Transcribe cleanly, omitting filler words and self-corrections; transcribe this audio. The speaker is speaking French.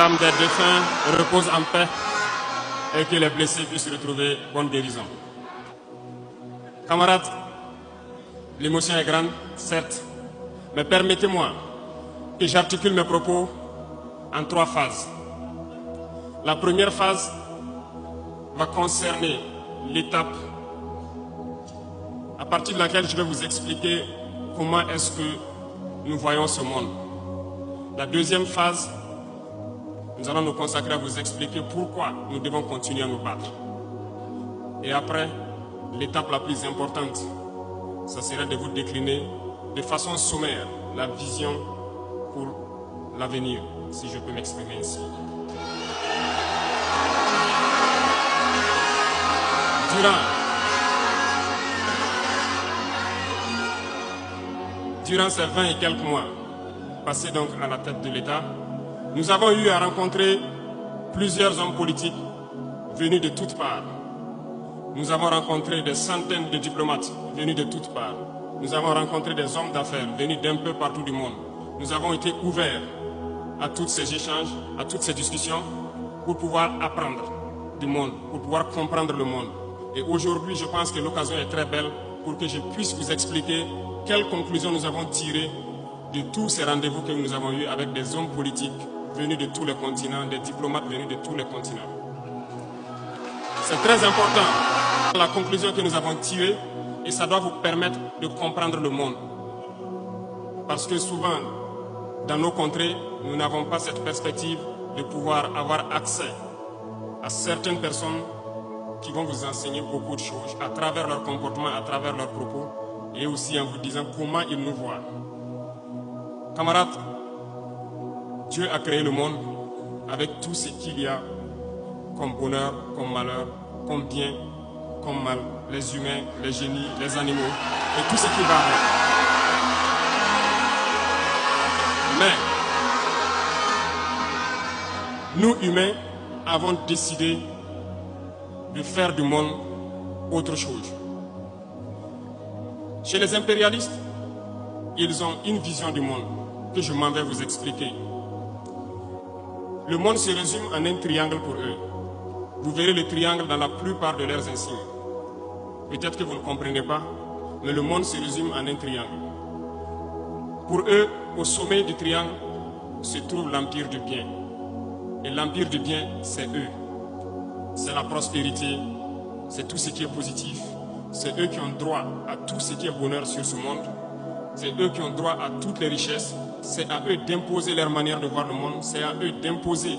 L'âme des défunts repose en paix et que les blessés puissent retrouver bonne guérison. Camarades, l'émotion est grande, certes, mais permettez-moi que j'articule mes propos en 3 phases. La première phase va concerner l'étape à partir de laquelle je vais vous expliquer comment est-ce que nous voyons ce monde. La deuxième phase, nous allons nous consacrer à vous expliquer pourquoi nous devons continuer à nous battre. Et après, l'étape la plus importante, ça serait de vous décliner de façon sommaire la vision pour l'avenir, si je peux m'exprimer ainsi. Durant ces 20 et quelques mois passés donc à la tête de l'État, nous avons eu à rencontrer plusieurs hommes politiques venus de toutes parts. Nous avons rencontré des centaines de diplomates venus de toutes parts. Nous avons rencontré des hommes d'affaires venus d'un peu partout du monde. Nous avons été ouverts à tous ces échanges, à toutes ces discussions pour pouvoir apprendre du monde, pour pouvoir comprendre le monde. Et aujourd'hui, je pense que l'occasion est très belle pour que je puisse vous expliquer quelles conclusions nous avons tirées de tous ces rendez-vous que nous avons eus avec des hommes politiques venus de tous les continents, des diplomates venus de tous les continents. C'est très important la conclusion que nous avons tirée et ça doit vous permettre de comprendre le monde. Parce que souvent, dans nos contrées, nous n'avons pas cette perspective de pouvoir avoir accès à certaines personnes qui vont vous enseigner beaucoup de choses à travers leur comportement, à travers leurs propos et aussi en vous disant comment ils nous voient. Camarades, Dieu a créé le monde avec tout ce qu'il y a comme bonheur, comme malheur, comme bien, comme mal, les humains, les génies, les animaux et tout ce qui va avec. Mais nous humains avons décidé de faire du monde autre chose. Chez les impérialistes, ils ont une vision du monde que je m'en vais vous expliquer. Le monde se résume en un triangle pour eux. Vous verrez le triangle dans la plupart de leurs insignes. Peut-être que vous ne comprenez pas, mais le monde se résume en un triangle. Pour eux, au sommet du triangle se trouve l'empire du bien. Et l'empire du bien, c'est eux. C'est la prospérité, c'est tout ce qui est positif. C'est eux qui ont droit à tout ce qui est bonheur sur ce monde. C'est eux qui ont droit à toutes les richesses. C'est à eux d'imposer leur manière de voir le monde. C'est à eux d'imposer